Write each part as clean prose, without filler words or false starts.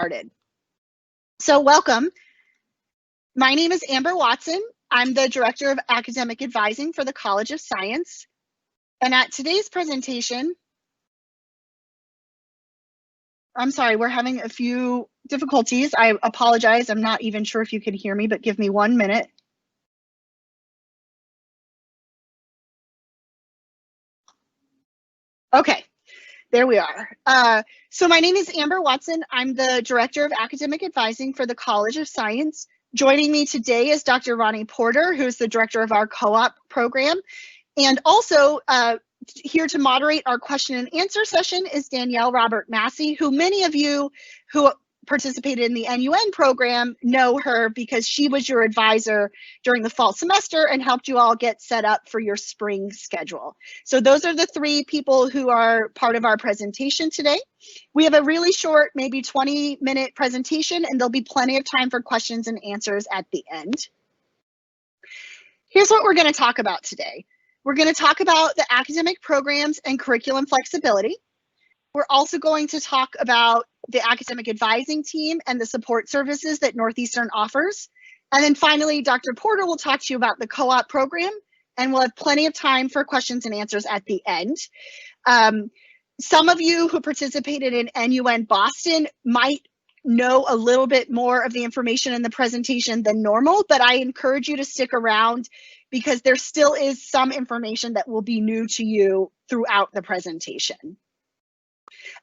Started. So welcome. My name is Amber Watson. I'm the Director of Academic Advising for the College of Science. And at today's presentation, I'm sorry, we're having a few difficulties. I apologize. I'm not even sure if you can hear me, but give me 1 minute. Okay, there we are. So my name is Amber Watson. I'm the Director of Academic Advising for the College of Science. Joining me today is Dr. Ronnie Porter, who's the director of our co-op program. And also here to moderate our question and answer session is Danielle Robert Massey, who many of you who participated in the NUN program know her because she was your advisor during the fall semester and helped you all get set up for your spring schedule. So those are the three people who are part of our presentation today. We have a really short, maybe 20-minute presentation, and there'll be plenty of time for questions and answers at the end. Here's what we're going to talk about today. We're going to talk about the academic programs and curriculum flexibility. We're also going to talk about the academic advising team and the support services that Northeastern offers. And then finally, Dr. Porter will talk to you about the co-op program, and we'll have plenty of time for questions and answers at the end. Some of you who participated in NUN Boston might know a little bit more of the information in the presentation than normal, but I encourage you to stick around because there still is some information that will be new to you throughout the presentation.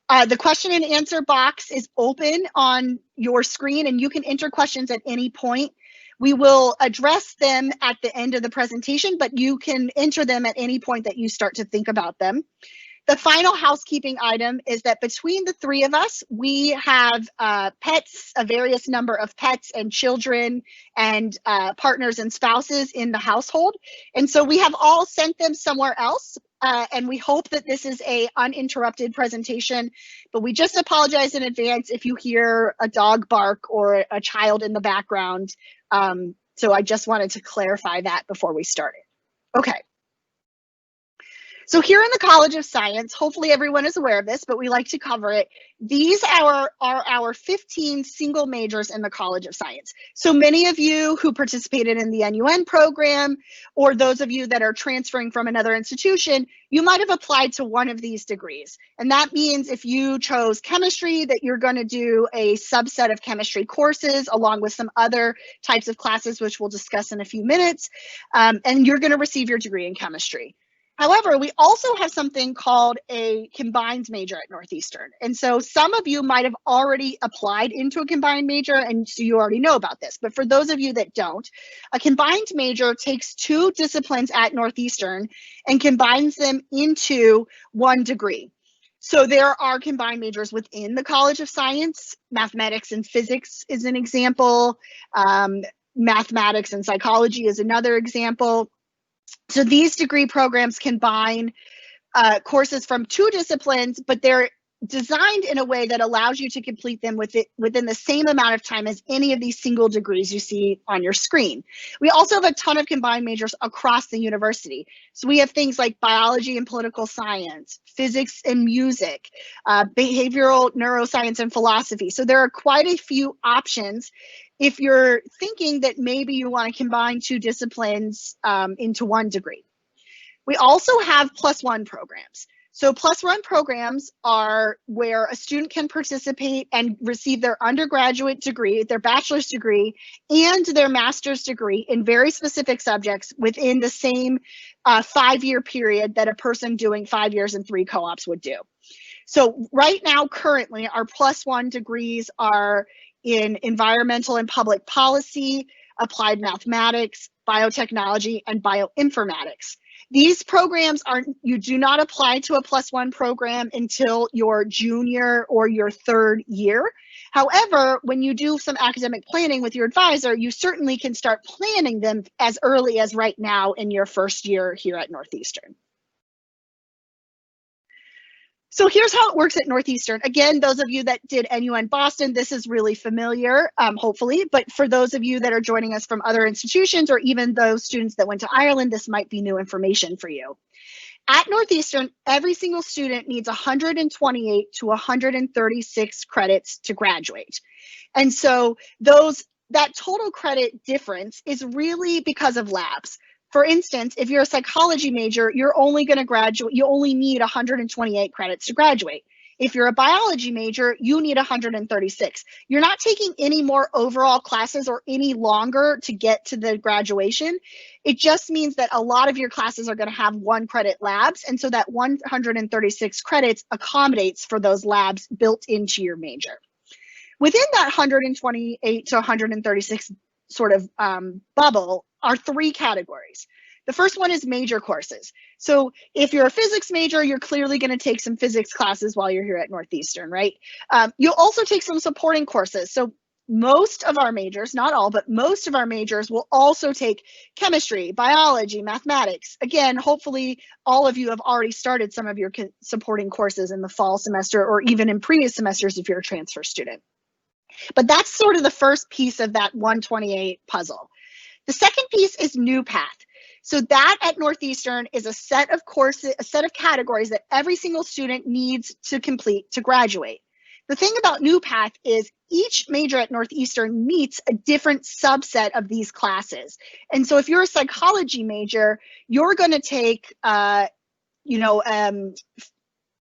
The question and answer box is open on your screen, and you can enter questions at any point. We will address them at the end of the presentation, but you can enter them at any point that you start to think about them. The final housekeeping item is that between the three of us, we have pets, a various number of pets and children and partners and spouses in the household. And so we have all sent them somewhere else. And we hope that this is an uninterrupted presentation, but we just apologize in advance if you hear a dog bark or a child in the background. So I just wanted to clarify that before we started. Okay. So here in the College of Science, hopefully everyone is aware of this, but we like to cover it. These are our 15 single majors in the College of Science. So many of you who participated in the NUN program, or those of you that are transferring from another institution, you might have applied to one of these degrees. And that means if you chose chemistry, that you're going to do a subset of chemistry courses along with some other types of classes, which we'll discuss in a few minutes, and you're going to receive your degree in chemistry. However, we also have something called a combined major at Northeastern. And so some of you might have already applied into a combined major, and so you already know about this. But for those of you that don't, a combined major takes two disciplines at Northeastern and combines them into one degree. So there are combined majors within the College of Science. Mathematics and physics is an example. Mathematics and psychology is another example. So these degree programs combine courses from two disciplines, but they're designed in a way that allows you to complete them within the same amount of time as any of these single degrees you see on your screen. We also have a ton of combined majors across the university. So we have things like biology and political science, physics and music, behavioral neuroscience and philosophy. So there are quite a few options if you're thinking that maybe you want to combine two disciplines into one degree. We also have +1 programs. So +1 programs are where a student can participate and receive their undergraduate degree, their bachelor's degree, and their master's degree in very specific subjects within the same 5-year period that a person doing 5 years and 3 co-ops would do. So right now, currently, our +1 degrees are in environmental and public policy, applied mathematics, biotechnology, and bioinformatics. These programs you do not apply to a +1 program until your junior or your 3rd year. However, when you do some academic planning with your advisor, you certainly can start planning them as early as right now in your 1st year here at Northeastern. So here's how it works at Northeastern. Again, those of you that did NUN Boston, this is really familiar, hopefully, but for those of you that are joining us from other institutions or even those students that went to Ireland, this might be new information for you. At Northeastern, every single student needs 128 to 136 credits to graduate. And so that total credit difference is really because of labs. For instance, if you're a psychology major, you only need 128 credits to graduate. If you're a biology major, you need 136. You're not taking any more overall classes or any longer to get to the graduation. It just means that a lot of your classes are going to have 1 credit labs. And so that 136 credits accommodates for those labs built into your major. Within that 128 to 136 sort of bubble are 3 categories. The first one is major courses. So if you're a physics major, you're clearly going to take some physics classes while you're here at Northeastern, right? You'll also take some supporting courses. So most of our majors, not all, but most of our majors will also take chemistry, biology, mathematics. Again, hopefully all of you have already started some of your supporting courses in the fall semester or even in previous semesters if you're a transfer student. But that's sort of the first piece of that 128 puzzle. The second piece is new path. So that at Northeastern is a set of courses, a set of categories that every single student needs to complete to graduate. The thing about new path is each major at Northeastern meets a different subset of these classes. And so if you're a psychology major, you're going to take,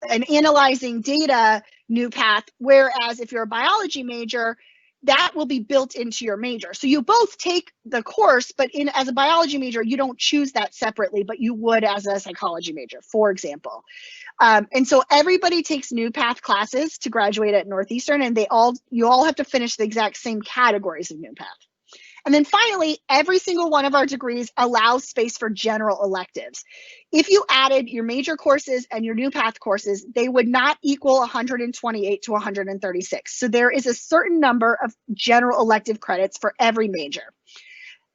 an analyzing data new path, whereas if you're a biology major, that will be built into your major. So you both take the course, but as a biology major, you don't choose that separately, but you would as a psychology major, for example. And so everybody takes new path classes to graduate at Northeastern, and you all have to finish the exact same categories of new path. And then finally, every single one of our degrees allows space for general electives. If you added your major courses and your new path courses, they would not equal 128 to 136. So there is a certain number of general elective credits for every major.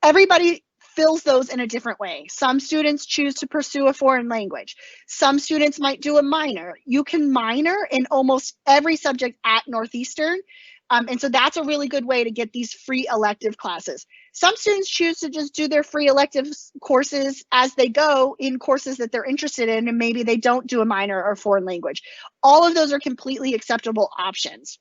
Everybody fills those in a different way. Some students choose to pursue a foreign language. Some students might do a minor. You can minor in almost every subject at Northeastern. And so that's a really good way to get these free elective classes. Some students choose to just do their free elective courses as they go in courses that they're interested in, and maybe they don't do a minor or foreign language. All of those are completely acceptable options.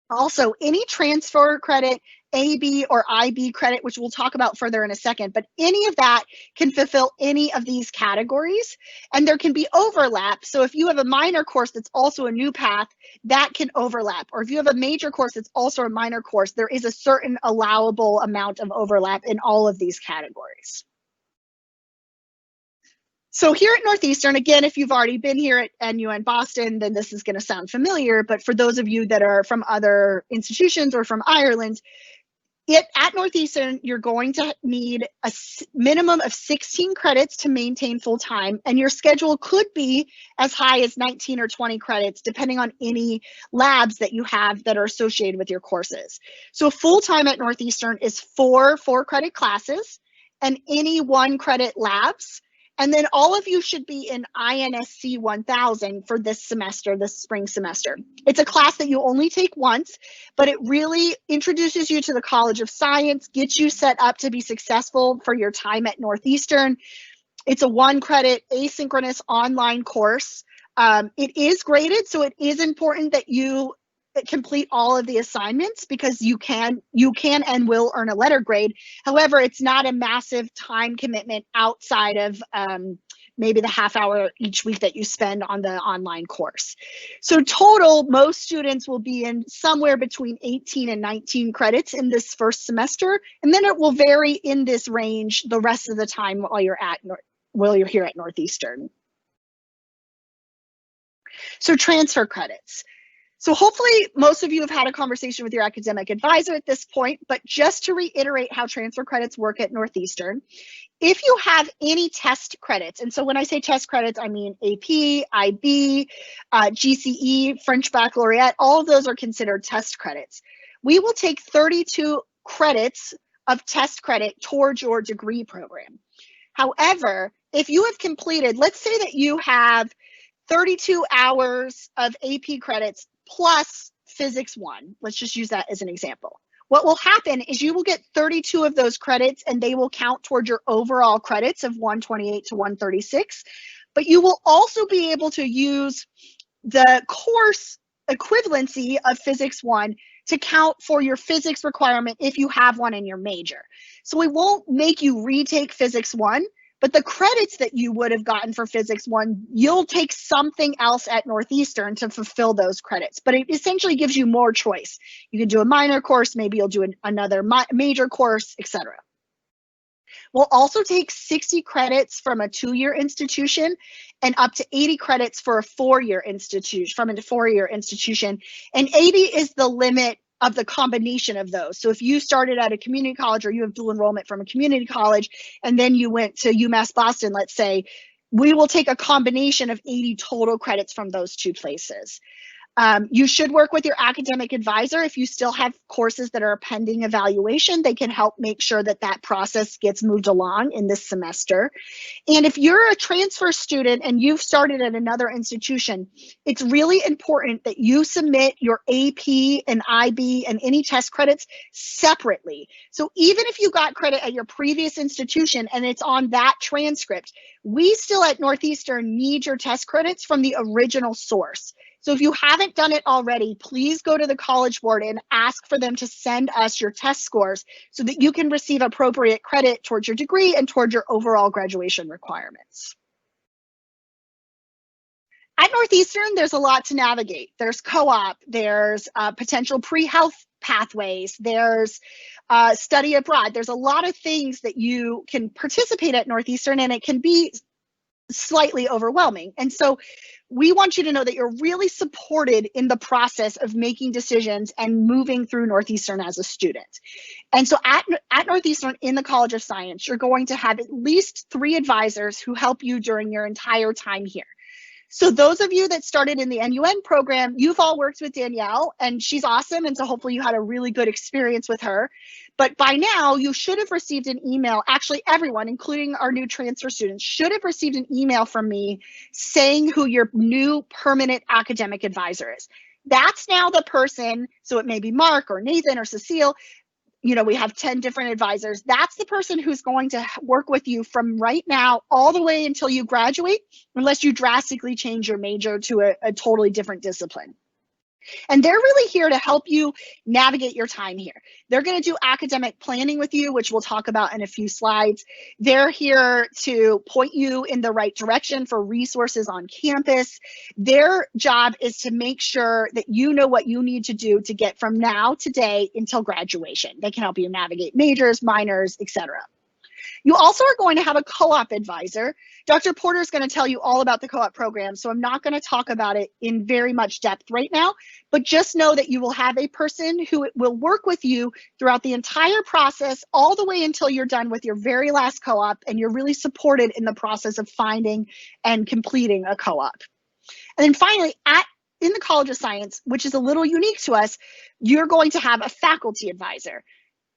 Also, any transfer credit, AB or IB credit, which we'll talk about further in a second, but any of that can fulfill any of these categories, and there can be overlap. So if you have a minor course that's also a new path, that can overlap. Or if you have a major course that's also a minor course, there is a certain allowable amount of overlap in all of these categories. So here at Northeastern, again, if you've already been here at NU and Boston, then this is going to sound familiar. But for those of you that are from other institutions or from Ireland, at Northeastern, you're going to need a minimum of 16 credits to maintain full time, and your schedule could be as high as 19 or 20 credits, depending on any labs that you have that are associated with your courses. So full time at Northeastern is 4 4-credit classes and any 1-credit labs. And then all of you should be in INSC 1000 for this semester, this spring semester. It's a class that you only take once, but it really introduces you to the College of Science, gets you set up to be successful for your time at Northeastern. It's a 1-credit asynchronous online course. It is graded, so it is important that you complete all of the assignments because you can and will earn a letter grade. However, it's not a massive time commitment outside of maybe the half hour each week that you spend on the online course. So total, most students will be in somewhere between 18 and 19 credits in this first semester, and then it will vary in this range the rest of the time while you're here at Northeastern. So transfer credits. So hopefully most of you have had a conversation with your academic advisor at this point, but just to reiterate how transfer credits work at Northeastern, if you have any test credits, and so when I say test credits, I mean AP, IB, GCE, French Baccalaureate, all of those are considered test credits. We will take 32 credits of test credit towards your degree program. However, if you have completed, let's say that you have 32 hours of AP credits plus Physics 1. Let's just use that as an example. What will happen is you will get 32 of those credits and they will count toward your overall credits of 128 to 136. but you will also be able to use the course equivalency of Physics 1 to count for your physics requirement if you have one in your major. So we won't make you retake Physics 1, but the credits that you would have gotten for Physics 1, you'll take something else at Northeastern to fulfill those credits. But it essentially gives you more choice. You can do a minor course, maybe you'll do another major course, etc. We'll also take 60 credits from a 2-year institution and up to 80 credits for a 4-year institution, from a 4-year institution. And 80 is the limit of the combination of those. So if you started at a community college or you have dual enrollment from a community college and then you went to UMass Boston, let's say, we will take a combination of 80 total credits from those two places. You should work with your academic advisor. If you still have courses that are pending evaluation, they can help make sure that that process gets moved along in this semester. And if you're a transfer student and you've started at another institution, it's really important that you submit your AP and IB and any test credits separately. So even if you got credit at your previous institution and it's on that transcript, we still at Northeastern need your test credits from the original source. So if you haven't done it already, please go to the College Board and ask for them to send us your test scores so that you can receive appropriate credit towards your degree and towards your overall graduation requirements. At Northeastern, there's a lot to navigate. There's co-op, there's potential pre-health pathways, there's study abroad. There's a lot of things that you can participate at Northeastern, and it can be slightly overwhelming. And so we want you to know that you're really supported in the process of making decisions and moving through Northeastern as a student. And so at Northeastern in the College of Science, you're going to have at least 3 advisors who help you during your entire time here. So those of you that started in the NUN program, you've all worked with Danielle, and she's awesome. And so hopefully you had a really good experience with her. But by now, you should have received an email. Actually, everyone, including our new transfer students, should have received an email from me saying who your new permanent academic advisor is. That's now the person, so it may be Mark or Nathan or Cecile. You know, we have 10 different advisors. That's the person who's going to work with you from right now all the way until you graduate, unless you drastically change your major to a totally different discipline. And they're really here to help you navigate your time here. They're going to do academic planning with you, which we'll talk about in a few slides. They're here to point you in the right direction for resources on campus. Their job is to make sure that you know what you need to do to get from now, today, until graduation. They can help you navigate majors, minors, etc. You also are going to have a co-op advisor. Dr. Porter is going to tell you all about the co-op program, so I'm not going to talk about it in very much depth right now, but just know that you will have a person who will work with you throughout the entire process, all the way until you're done with your very last co-op, and you're really supported in the process of finding and completing a co-op. And then finally, in the College of Science, which is a little unique to us, you're going to have a faculty advisor.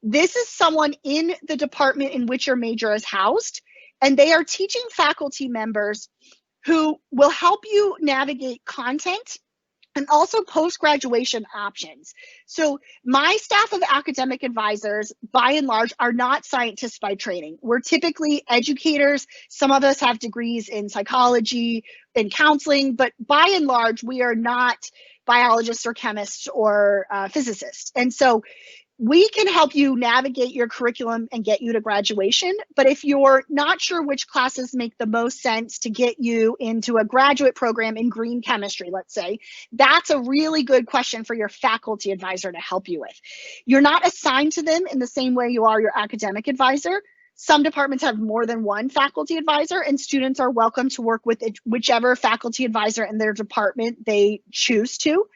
This is someone in the department in which your major is housed, and they are teaching faculty members who will help you navigate content and also post-graduation options. So my staff of academic advisors, by and large, are not scientists by training. We're typically educators. Some of us have degrees in psychology and counseling, but by and large, we are not biologists or chemists or physicists. And so we can help you navigate your curriculum and get you to graduation. But if you're not sure which classes make the most sense to get you into a graduate program in green chemistry, let's say, that's a really good question for your faculty advisor to help you with. You're not assigned to them in the same way you are your academic advisor. Some departments have more than one faculty advisor, and students are welcome to work with whichever faculty advisor in their department they choose to.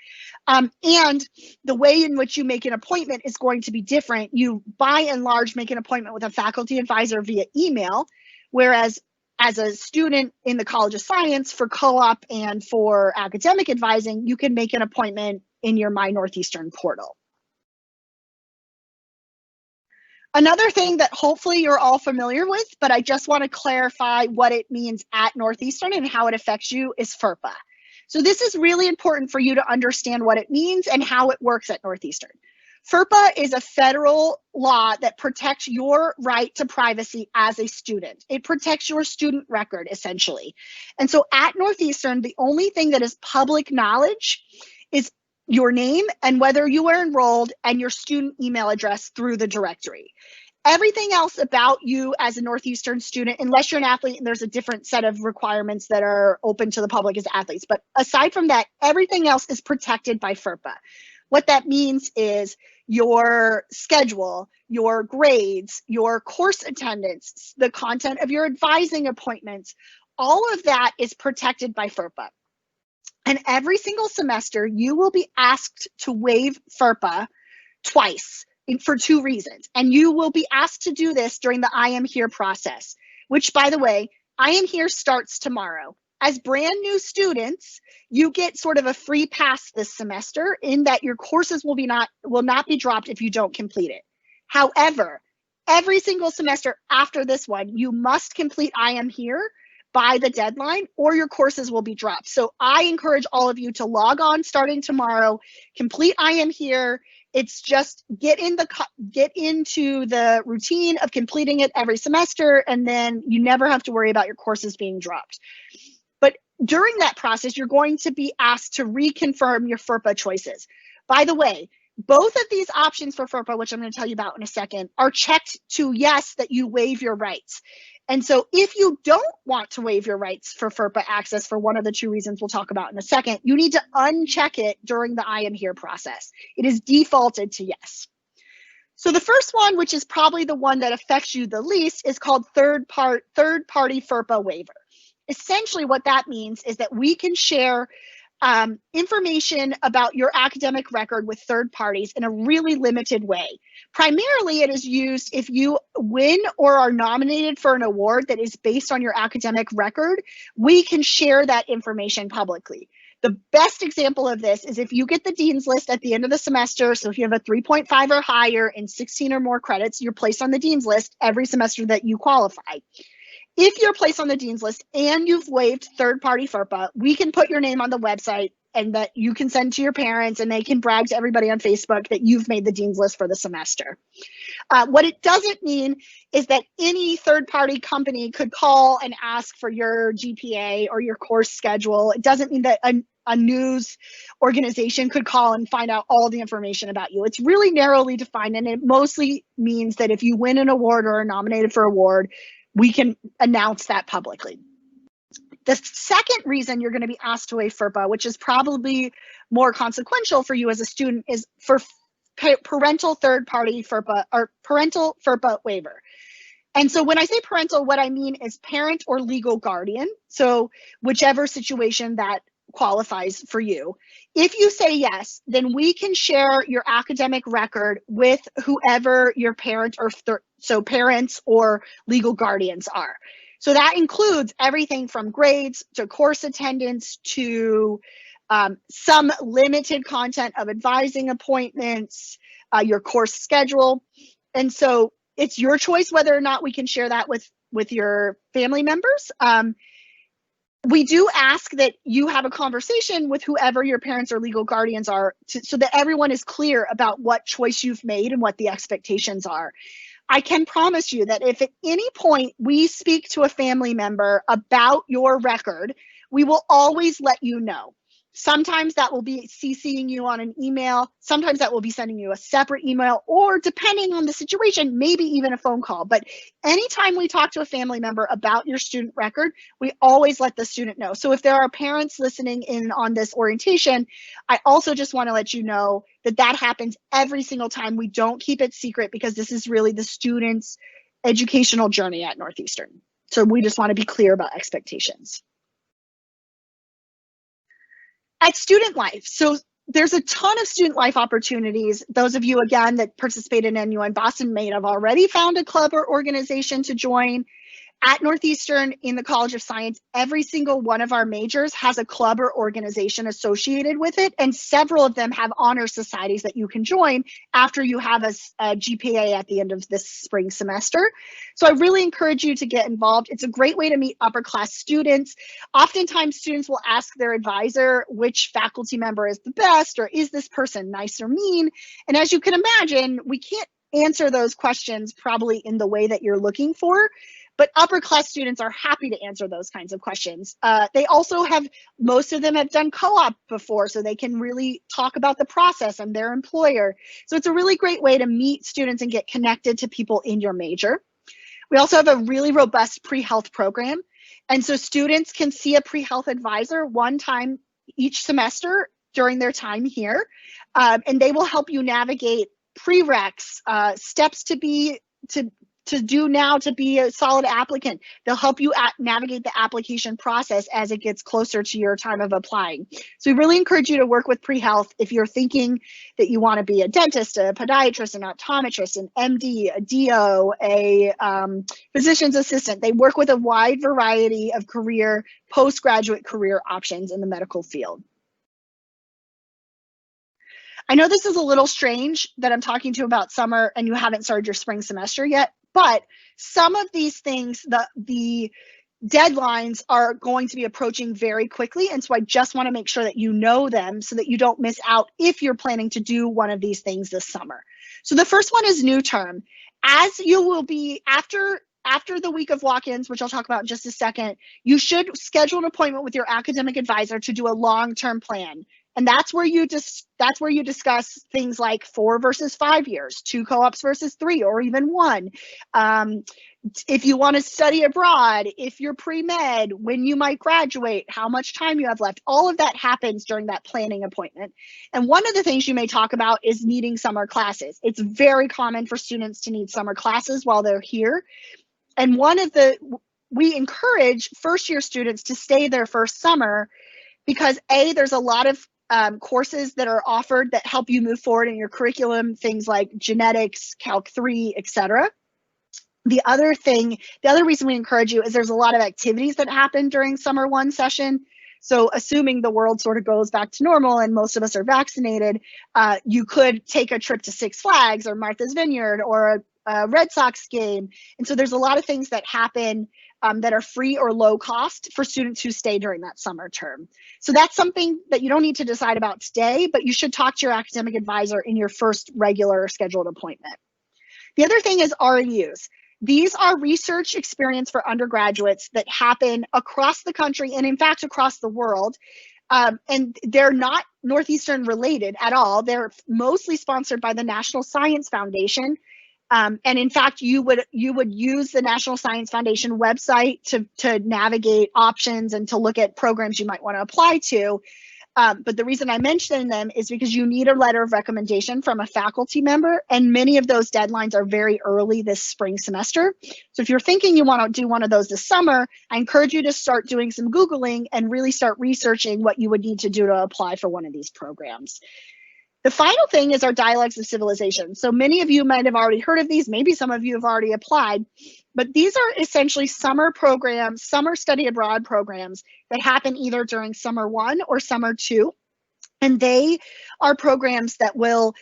And the way in which you make an appointment is going to be different. You, by and large, make an appointment with a faculty advisor via email, whereas as a student in the College of Science for co-op and for academic advising, you can make an appointment in your My Northeastern portal. Another thing that hopefully you're all familiar with, but I just want to clarify what it means at Northeastern and how it affects you, is FERPA. So this is really important for you to understand what it means and how it works at Northeastern. FERPA is a federal law that protects your right to privacy as a student. It protects your student record, essentially. And so at Northeastern, the only thing that is public knowledge is your name and whether you are enrolled and your student email address through the directory. Everything else about you as a Northeastern student, unless you're an athlete and there's a different set of requirements that are open to the public as athletes, but aside from that, everything else is protected by FERPA. What that means is your schedule, your grades, your course attendance, the content of your advising appointments, all of that is protected by FERPA. And every single semester, you will be asked to waive FERPA twice for 2 reasons. And you will be asked to do this during the I Am Here process, which, by the way, I Am Here starts tomorrow. As brand new students, you get sort of a free pass this semester in that your courses will not be dropped if you don't complete it. However, every single semester after this one, you must complete I Am Here by the deadline or your courses will be dropped. So I encourage all of you to log on starting tomorrow, complete I Am Here. It's just get into the routine of completing it every semester, and then you never have to worry about your courses being dropped. But during that process, you're going to be asked to reconfirm your FERPA choices. By the way, both of these options for FERPA, which I'm going to tell you about in a second, are checked to yes, that you waive your rights. And so if you don't want to waive your rights for FERPA access for one of the 2 reasons we'll talk about in a second, you need to uncheck it during the I Am Here process. It is defaulted to yes. So the first one, which is probably the one that affects you the least, is called third-party FERPA waiver. Essentially what that means is that we can share information about your academic record with third parties in a really limited way. Primarily, it is used if you win or are nominated for an award that is based on your academic record. We can share that information publicly. The best example of this is if you get the Dean's List at the end of the semester. So if you have a 3.5 or higher and 16 or more credits, you're placed on the Dean's List every semester that you qualify. If you're placed on the Dean's List and you've waived third-party FERPA, we can put your name on the website and that you can send to your parents and they can brag to everybody on Facebook that you've made the Dean's List for the semester. What it doesn't mean is that any third-party company could call and ask for your GPA or your course schedule. It doesn't mean that a news organization could call and find out all the information about you. It's really narrowly defined, and it mostly means that if you win an award or are nominated for an award, we can announce that publicly. The second reason you're going to be asked to waive FERPA, which is probably more consequential for you as a student, is for parental third-party FERPA or parental FERPA waiver. And so when I say parental, what I mean is parent or legal guardian. So whichever situation that qualifies for you. If you say yes, then we can share your academic record with whoever your parent or parents or legal guardians are. So that includes everything from grades to course attendance to some limited content of advising appointments, your course schedule. And so it's your choice whether or not we can share that with your family members. We do ask that you have a conversation with whoever your parents or legal guardians are so that everyone is clear about what choice you've made and what the expectations are. I can promise you that if at any point we speak to a family member about your record, we will always let you know. Sometimes that will be CCing you on an email. Sometimes that will be sending you a separate email, or depending on the situation, maybe even a phone call. But anytime we talk to a family member about your student record, we always let the student know. So if there are parents listening in on this orientation, I also just want to let you know that that happens every single time. We don't keep it secret because this is really the student's educational journey at Northeastern. So we just want to be clear about expectations. At Student Life, so there's a ton of student life opportunities. Those of you, again, that participate in NUN Boston may have already found a club or organization to join. At Northeastern, in the College of Science, every single one of our majors has a club or organization associated with it, and several of them have honor societies that you can join after you have a GPA at the end of this spring semester. So I really encourage you to get involved. It's a great way to meet upper class students. Oftentimes students will ask their advisor which faculty member is the best, or is this person nice or mean? And as you can imagine, we can't answer those questions probably in the way that you're looking for. But upper class students are happy to answer those kinds of questions. They also have, most of them have done co-op before, so they can really talk about the process and their employer. So it's a really great way to meet students and get connected to people in your major. We also have a really robust pre-health program. And so students can see a pre-health advisor one time each semester during their time here. And they will help you navigate prereqs, steps to do now to be a solid applicant. They'll help you navigate the application process as it gets closer to your time of applying. So we really encourage you to work with pre-health if you're thinking that you want to be a dentist, a podiatrist, an optometrist, an MD, a DO, a physician's assistant. They work with a wide variety of postgraduate career options in the medical field. I know this is a little strange that I'm talking to you about summer and you haven't started your spring semester yet, but some of these things, the deadlines are going to be approaching very quickly. And so I just want to make sure that you know them so that you don't miss out if you're planning to do one of these things this summer. So the first one is new term. As you will be after the week of walk-ins, which I'll talk about in just a second, you should schedule an appointment with your academic advisor to do a long-term plan. And that's where you discuss things like 4 versus 5 years, 2 co-ops versus 3, or even 1. If you want to study abroad, if you're pre-med, when you might graduate, how much time you have left, all of that happens during that planning appointment. And one of the things you may talk about is needing summer classes. It's very common for students to need summer classes while they're here. And we encourage first-year students to stay their first summer because there's a lot of courses that are offered that help you move forward in your curriculum, things like genetics, Calc 3, etc. The other reason we encourage you is there's a lot of activities that happen during summer 1 session. So assuming the world sort of goes back to normal and most of us are vaccinated, you could take a trip to Six Flags or Martha's Vineyard or a Red Sox game. And so there's a lot of things that happen that are free or low cost for students who stay during that summer term. So that's something that you don't need to decide about today, but you should talk to your academic advisor in your first regular scheduled appointment. The other thing is REUs. These are research experience for undergraduates that happen across the country and in fact across the world. And they're not Northeastern related at all. They're mostly sponsored by the National Science Foundation. And in fact, you would use the National Science Foundation website to navigate options and to look at programs you might want to apply to. But the reason I mention them is because you need a letter of recommendation from a faculty member, and many of those deadlines are very early this spring semester. So if you're thinking you want to do one of those this summer, I encourage you to start doing some Googling and really start researching what you would need to do to apply for one of these programs. The final thing is our Dialogues of Civilization. So many of you might have already heard of these, maybe some of you have already applied, but these are essentially summer programs, summer study abroad programs that happen either during summer 1 or summer 2. And they are programs that will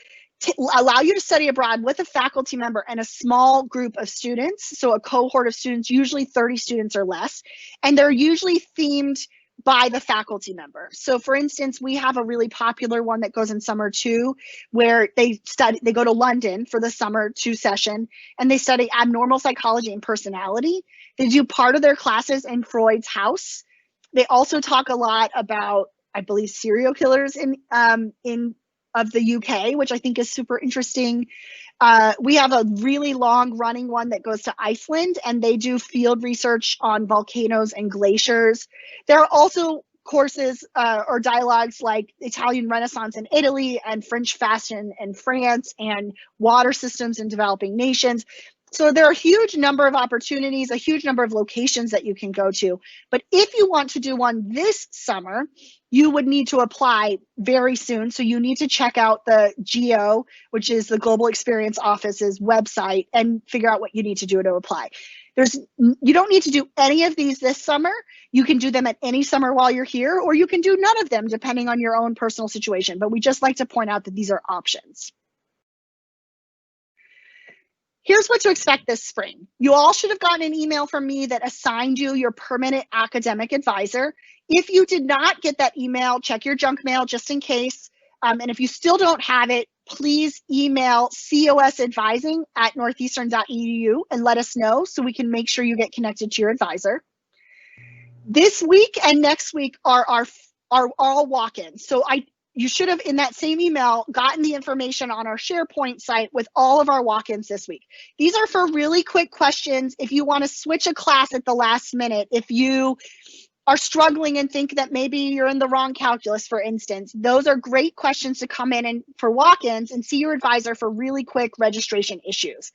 allow you to study abroad with a faculty member and a small group of students. So a cohort of students, usually 30 students or less, and they're usually themed by the faculty member. So for instance, we have a really popular one that goes in summer 2 where they go to London for the summer 2 session and they study abnormal psychology and personality. They do part of their classes in Freud's house. They also talk a lot about, I believe, serial killers of the UK, which I think is super interesting. We have a really long running one that goes to Iceland, and they do field research on volcanoes and glaciers. There are also courses or dialogues like Italian Renaissance in Italy and French fashion in France and water systems in developing nations. So there are a huge number of opportunities, a huge number of locations that you can go to. But if you want to do one this summer, you would need to apply very soon. So you need to check out the GEO, which is the Global Experience Office's website, and figure out what you need to do to apply. You don't need to do any of these this summer. You can do them at any summer while you're here, or you can do none of them depending on your own personal situation. But we just like to point out that these are options. Here's what to expect this spring. You all should have gotten an email from me that assigned you your permanent academic advisor. If you did not get that email, check your junk mail just in case. And if you still don't have it, please email cosadvising@northeastern.edu and let us know so we can make sure you get connected to your advisor. This week and next week are all walk-ins. So you should have, in that same email, gotten the information on our SharePoint site with all of our walk-ins this week. These are for really quick questions. If you want to switch a class at the last minute, if you are struggling and think that maybe you're in the wrong calculus, for instance, those are great questions to come in and for walk-ins and see your advisor for really quick registration issues.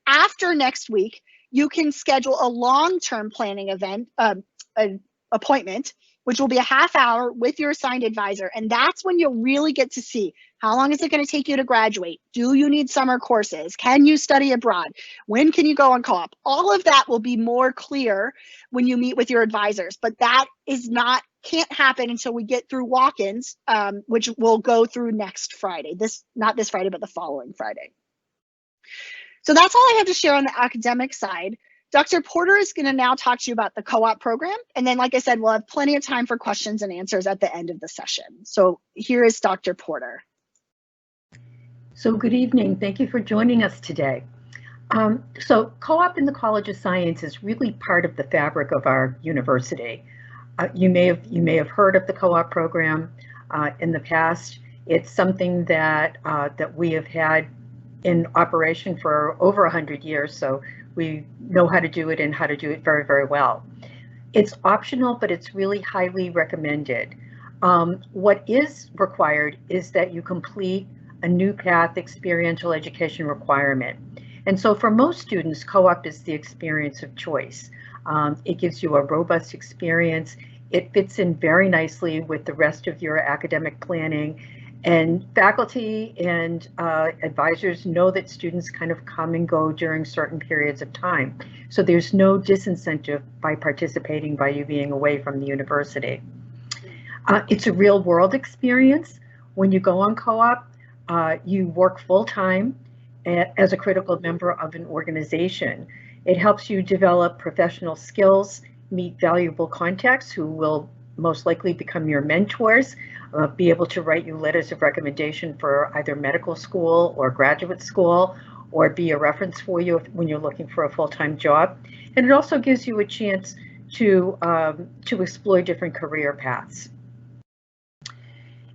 After next week, you can schedule a long-term planning event, an appointment, which will be a half hour with your assigned advisor. And that's when you'll really get to see how long is it going to take you to graduate? Do you need summer courses? Can you study abroad? When can you go on co-op? All of that will be more clear when you meet with your advisors, but that can't happen until we get through walk-ins, which we'll go through next Friday. Not this Friday, but the following Friday. So that's all I have to share on the academic side. Dr. Porter is going to now talk to you about the co-op program. And then, like I said, we'll have plenty of time for questions and answers at the end of the session. So here is Dr. Porter. So good evening. Thank you for joining us today. So co-op in the College of Science is really part of the fabric of our university. You may have heard of the co-op program in the past. It's something that we have had in operation for over 100 years. So we know how to do it and how to do it very, very well. It's optional, but it's really highly recommended. What is required is that you complete a New Path experiential education requirement. And so for most students, co-op is the experience of choice. It gives you a robust experience. It fits in very nicely with the rest of your academic planning. And faculty and advisors know that students kind of come and go during certain periods of time. So there's no disincentive by participating by you being away from the university. It's a real world experience. When you go on co-op, you work full-time as a critical member of an organization. It helps you develop professional skills, meet valuable contacts who will most likely become your mentors, be able to write you letters of recommendation for either medical school or graduate school, or be a reference for you when you're looking for a full-time job. And it also gives you a chance to explore different career paths.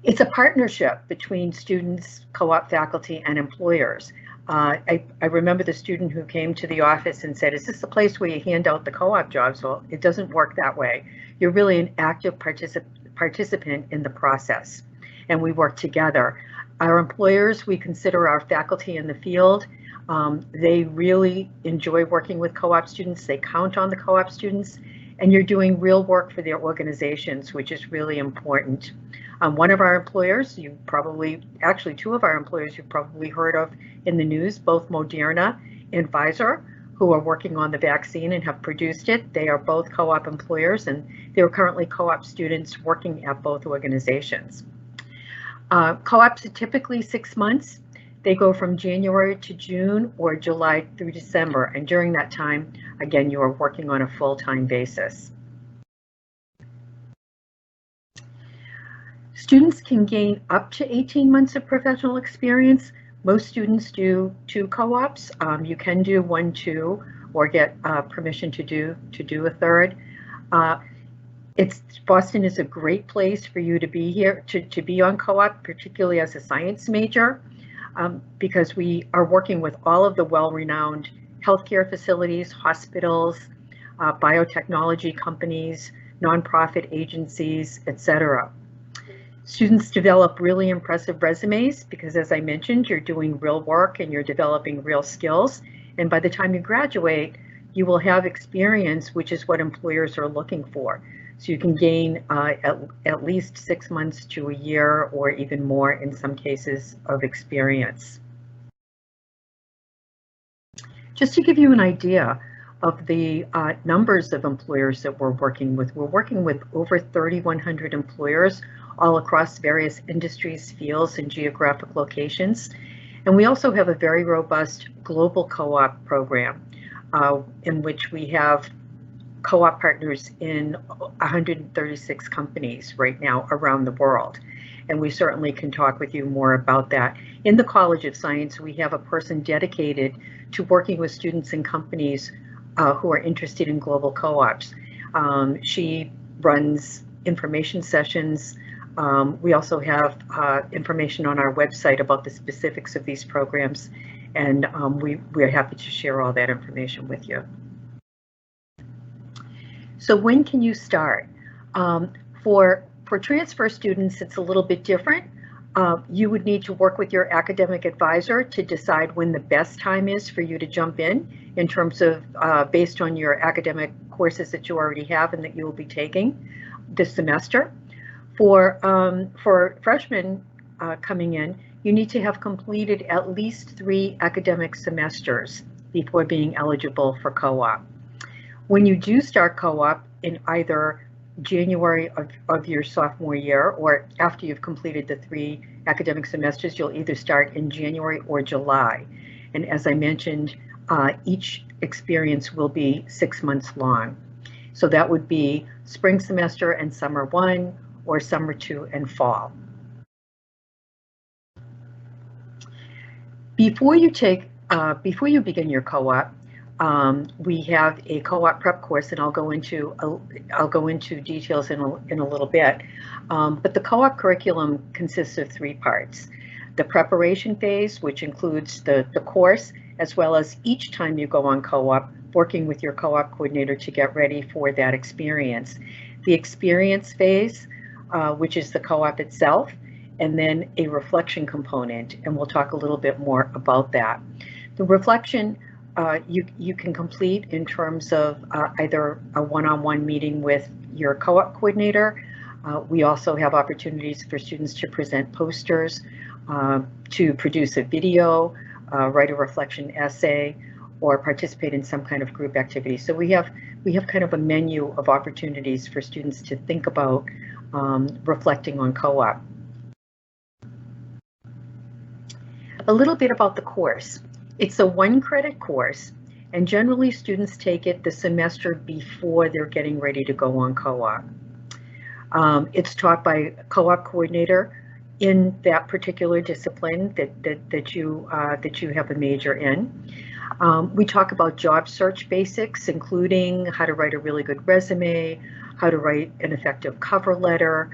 It's a partnership between students, co-op faculty, and employers. I remember the student who came to the office and said, "Is this the place where you hand out the co-op jobs?" Well, it doesn't work that way. You're really an active participant in the process, and we work together. Our employers, we consider our faculty in the field. They really enjoy working with co-op students. They count on the co-op students, and you're doing real work for their organizations, which is really important. One of our employers, actually two of our employers you've probably heard of in the news, both Moderna and Pfizer, who are working on the vaccine and have produced it. They are both co-op employers, and they're currently co-op students working at both organizations. Co-ops are typically 6 months. They go from January to June or July through December. And during that time, again, you are working on a full-time basis. Students can gain up to 18 months of professional experience. Most students do 2 co-ops. You can do 1, 2, or get permission to do a third. Boston is a great place for you to be here, to be on co-op, particularly as a science major, because we are working with all of the well-renowned healthcare facilities, hospitals, biotechnology companies, nonprofit agencies, etc. Students develop really impressive resumes because, as I mentioned, you're doing real work and you're developing real skills. And by the time you graduate, you will have experience, which is what employers are looking for. So you can gain at least 6 months to a year, or even more in some cases, of experience. Just to give you an idea of the numbers of employers that we're working with over 3,100 employers all across various industries, fields, and geographic locations. And we also have a very robust global co-op program in which we have co-op partners in 136 companies right now around the world. And we certainly can talk with you more about that. In the College of Science, we have a person dedicated to working with students and companies who are interested in global co-ops. She runs information sessions. We also have information on our website about the specifics of these programs, and we're happy to share all that information with you. So when can you start? For transfer students, it's a little bit different. You would need to work with your academic advisor to decide when the best time is for you to jump in terms of based on your academic courses that you already have and that you will be taking this semester. For freshmen coming in, you need to have completed at least 3 academic semesters before being eligible for co-op. When you do start co-op in either January of your sophomore year, or after you've completed the 3 academic semesters, you'll either start in January or July. And as I mentioned, each experience will be 6 months long. So that would be spring semester and summer 1, or summer 2 and fall. Before you begin your co-op, we have a co-op prep course, and I'll go into details in a little bit. But the co-op curriculum consists of 3 parts: the preparation phase, which includes the course, as well as each time you go on co-op, working with your co-op coordinator to get ready for that experience. The experience phase, which is the co-op itself, and then a reflection component, and we'll talk a little bit more about that. The reflection you can complete in terms of either a one-on-one meeting with your co-op coordinator. We also have opportunities for students to present posters, to produce a video, write a reflection essay, or participate in some kind of group activity. So we have kind of a menu of opportunities for students to think about reflecting on co-op. A little bit about the course. It's a 1-credit course, and generally students take it the semester before they're getting ready to go on co-op. It's taught by a co-op coordinator in that particular discipline that you have a major in. We talk about job search basics, including how to write a really good resume, how to write an effective cover letter,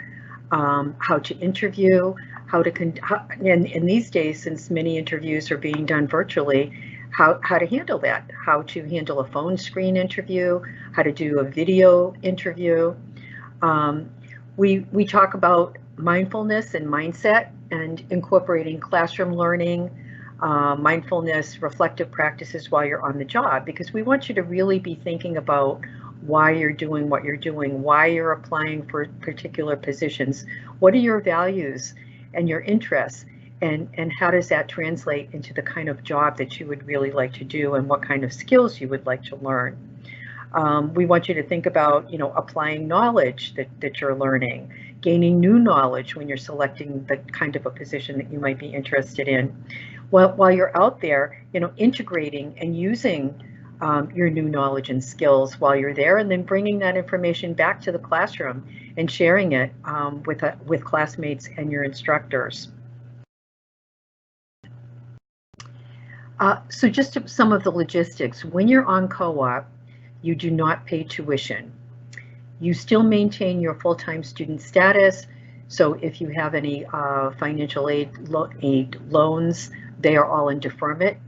how to interview, and these days, since many interviews are being done virtually, how to handle that, how to handle a phone screen interview, how to do a video interview. We talk about mindfulness and mindset and incorporating classroom learning, mindfulness, reflective practices while you're on the job, because we want you to really be thinking about why you're doing what you're doing, why you're applying for particular positions, what are your values and your interests, and how does that translate into the kind of job that you would really like to do and what kind of skills you would like to learn. We want you to think about, applying knowledge that you're learning, gaining new knowledge when you're selecting the kind of a position that you might be interested in. While you're out there, integrating and using your new knowledge and skills while you're there, and then bringing that information back to the classroom and sharing it with classmates and your instructors. So just some of the logistics. When you're on co-op, you do not pay tuition. You still maintain your full-time student status. So if you have any financial aid loans, they are all in deferment.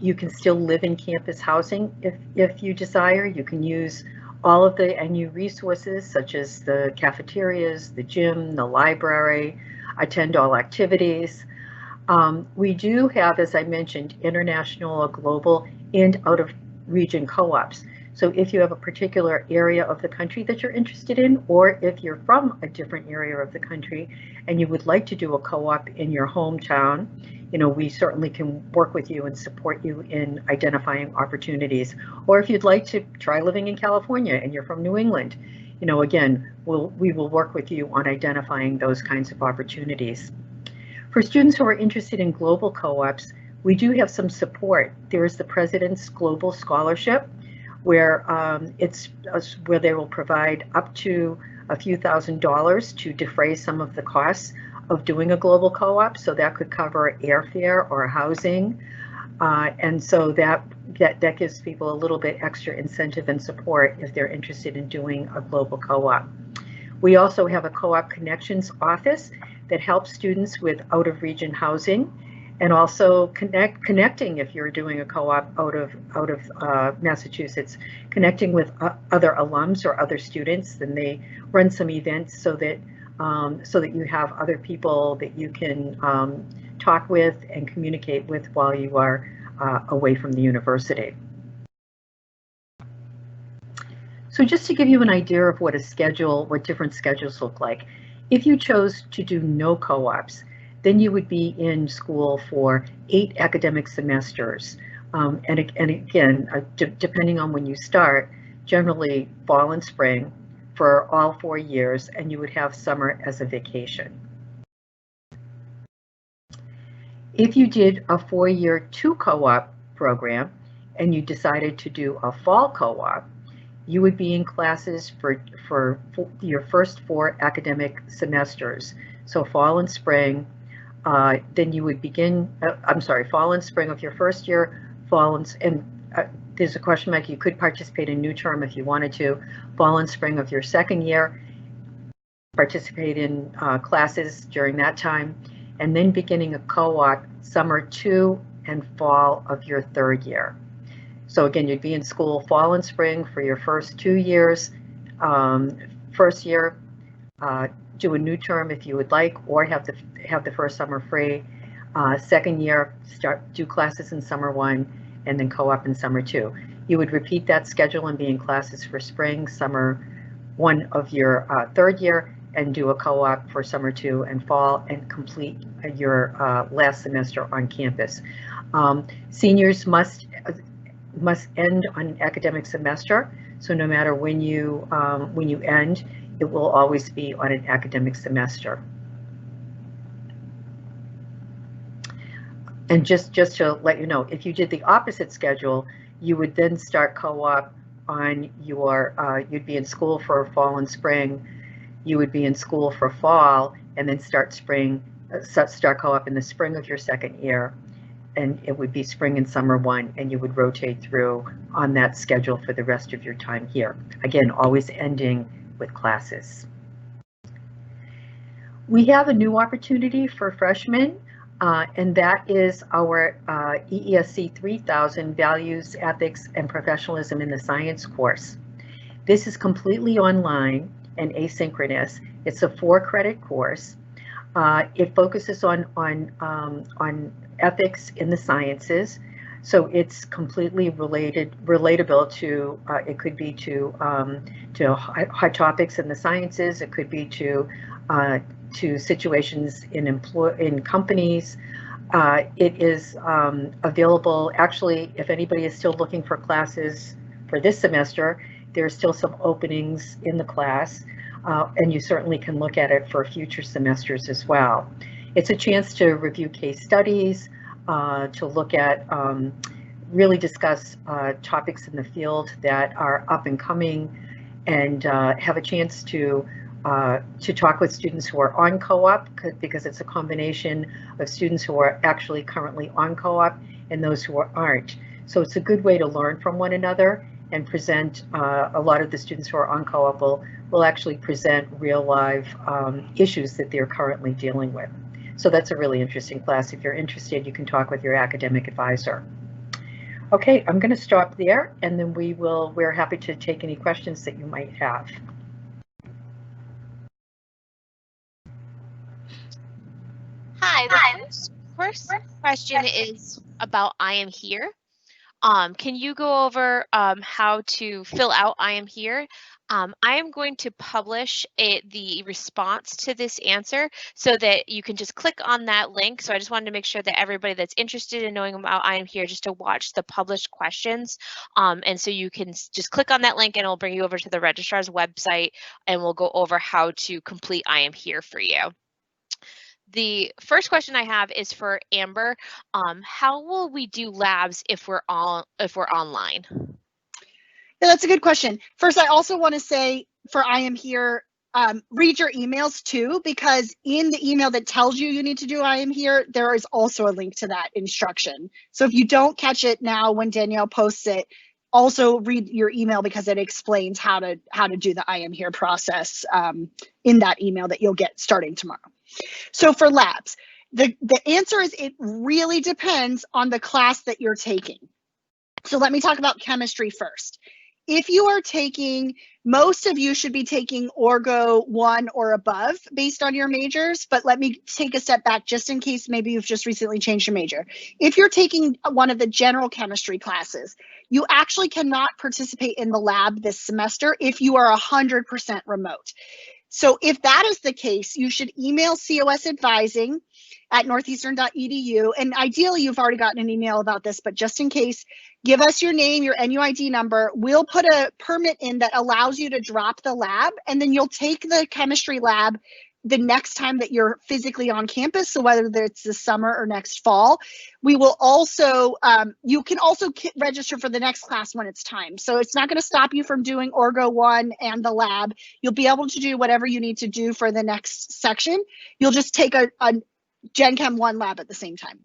You can still live in campus housing if you desire. You can use all of the NU resources, such as the cafeterias, the gym, the library, attend all activities. We do have, as I mentioned, international or global and out of region co-ops. So if you have a particular area of the country that you're interested in, or if you're from a different area of the country and you would like to do a co-op in your hometown, we certainly can work with you and support you in identifying opportunities. Or if you'd like to try living in California and you're from New England, again, we will work with you on identifying those kinds of opportunities. For students who are interested in global co-ops, we do have some support. There is the President's Global Scholarship, where where they will provide up to a few $1,000s to defray some of the costs of doing a global co-op. So that could cover airfare or housing, and so that gives people a little bit extra incentive and support if they're interested in doing a global co-op. We also have a Co-op Connections office that helps students with out-of-region housing, and also connecting if you're doing a co-op out of Massachusetts, connecting with other alums or other students. Then they run some events so that you have other people that you can talk with and communicate with while you are away from the university. So just to give you an idea of what different schedules look like, if you chose to do no co-ops, then you would be in school for 8 academic semesters. And again, depending on when you start, generally fall and spring for all 4 years, and you would have summer as a vacation. If you did a 4-year 2 co-op program and you decided to do a fall co-op, you would be in classes for your first 4 academic semesters. So fall and spring, then you would begin, fall and spring of your first year, there's a question mark, you could participate in new term if you wanted to, fall and spring of your second year, participate in classes during that time, and then beginning a co-op summer 2 and fall of your third year. So again, you'd be in school fall and spring for your first 2 years. First year, do a new term if you would like, or have the first summer free. Second year, do classes in summer 1, and then co-op in summer 2. You would repeat that schedule and be in classes for spring, summer 1 of your third year, and do a co-op for summer 2 and fall, and complete your last semester on campus. Seniors must end on an academic semester, so no matter when you end, it will always be on an academic semester. And just to let you know, if you did the opposite schedule, you would then start co-op on your, you'd be in school for fall and spring, you would be in school for fall, and then start co-op in the spring of your second year, and it would be spring and summer 1, and you would rotate through on that schedule for the rest of your time here. Again, always ending with classes. We have a new opportunity for freshmen, and that is our EESC 3000 Values, Ethics, and Professionalism in the Science course. This is completely online and asynchronous. It's a 4-credit course. It focuses on ethics in the sciences, so it's completely relatable to. It could be to hot topics in the sciences. It could be to situations in companies. It is available. Actually, if anybody is still looking for classes for this semester, there are still some openings in the class, and you certainly can look at it for future semesters as well. It's a chance to review case studies, to look at, really discuss topics in the field that are up and coming, and have a chance to talk with students who are on co-op, because it's a combination of students who are actually currently on co-op and those who aren't. So it's a good way to learn from one another and present. A lot of the students who are on co-op will actually present real live issues that they're currently dealing with. So that's a really interesting class. If you're interested, you can talk with your academic advisor. Okay, I'm going to stop there, and then we're happy to take any questions that you might have. Hi. first question is about I Am Here. Can you go over how to fill out I Am Here? I am going to publish the response to this answer so that you can just click on that link. So I just wanted to make sure that everybody that's interested in knowing about I Am Here just to watch the published questions. And so you can just click on that link and it'll bring you over to the registrar's website and we'll go over how to complete I Am Here for you. The first question I have is for Amber. How will we do labs if we're online? Yeah, that's a good question. First, I also want to say for I Am Here, read your emails too, because in the email that tells you need to do I Am Here, there is also a link to that instruction. So if you don't catch it now when Danielle posts it, also read your email because it explains how to do the I Am Here process in that email that you'll get starting tomorrow. So for labs, the answer is it really depends on the class that you're taking. So let me talk about chemistry first. If you are taking, most of you should be taking Orgo 1 or above based on your majors, but let me take a step back just in case maybe you've just recently changed your major. If you're taking one of the general chemistry classes, you actually cannot participate in the lab this semester if you are 100% remote. So if that is the case, you should email COS Advising at northeastern.edu. And ideally, you've already gotten an email about this, but just in case, give us your name, your NUID number. We'll put a permit in that allows you to drop the lab, and then you'll take the chemistry lab the next time that you're physically on campus. So whether it's this summer or next fall, we will also, you can also register for the next class when it's time. So it's not going to stop you from doing Orgo 1 and the lab. You'll be able to do whatever you need to do for the next section. You'll just take a Gen Chem 1 lab at the same time.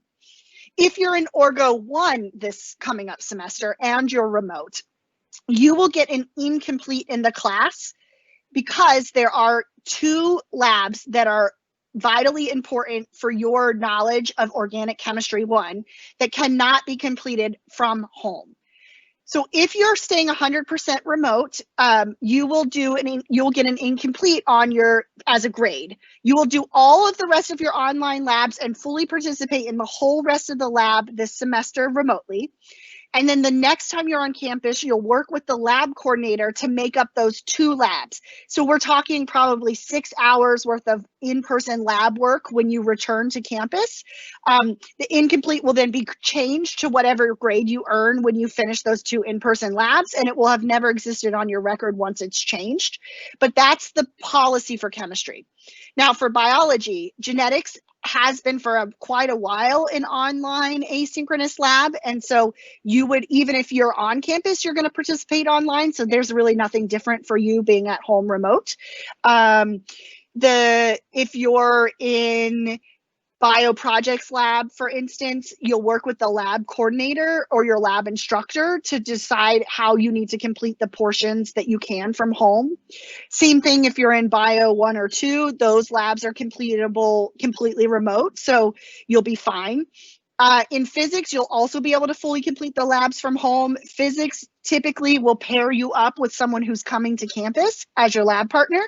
If you're in Orgo 1 this coming up semester and you're remote, you will get an incomplete in the class because there are 2 labs that are vitally important for your knowledge of organic chemistry 1 that cannot be completed from home. So if you're staying 100% remote, you will get an incomplete on your as a grade. You will do all of the rest of your online labs and fully participate in the whole rest of the lab this semester remotely. And then the next time you're on campus, you'll work with the lab coordinator to make up those 2 labs. So we're talking probably 6 hours worth of in-person lab work when you return to campus. The incomplete will then be changed to whatever grade you earn when you finish those 2 in-person labs, and it will have never existed on your record once it's changed. But that's the policy for chemistry. Now for biology, genetics has been for quite a while an online asynchronous lab. And so you would, even if you're on campus, you're going to participate online. So there's really nothing different for you being at home remote. If you're in bioprojects lab, for instance, you'll work with the lab coordinator or your lab instructor to decide how you need to complete the portions that you can from home. Same thing if you're in bio 1 or 2, those labs are completable completely remote, so you'll be fine. In physics, you'll also be able to fully complete the labs from home. Physics typically will pair you up with someone who's coming to campus as your lab partner.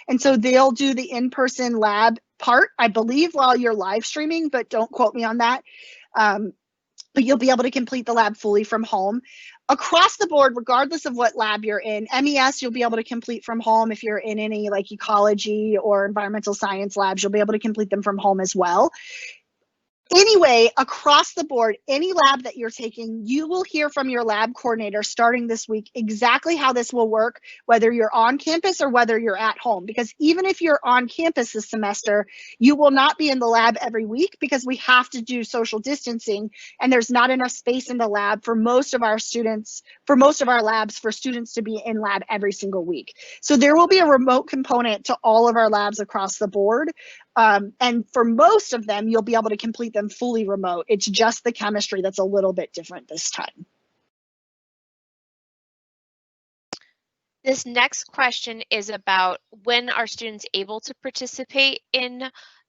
And so they'll do the in-person lab part, I believe, while you're live streaming, but don't quote me on that. But you'll be able to complete the lab fully from home. Across the board, regardless of what lab you're in, MES you'll be able to complete from home. If you're in any like ecology or environmental science labs, you'll be able to complete them from home as well. Anyway, across the board, any lab that you're taking, you will hear from your lab coordinator starting this week exactly how this will work, whether you're on campus or whether you're at home. Because even if you're on campus this semester, you will not be in the lab every week because we have to do social distancing and there's not enough space in the lab for most of our students, for most of our labs, for students to be in lab every single week. So there will be a remote component to all of our labs across the board. And for most of them, you'll be able to complete them fully remote. It's just the chemistry that's a little bit different this time. This next question is about when are students able to participate in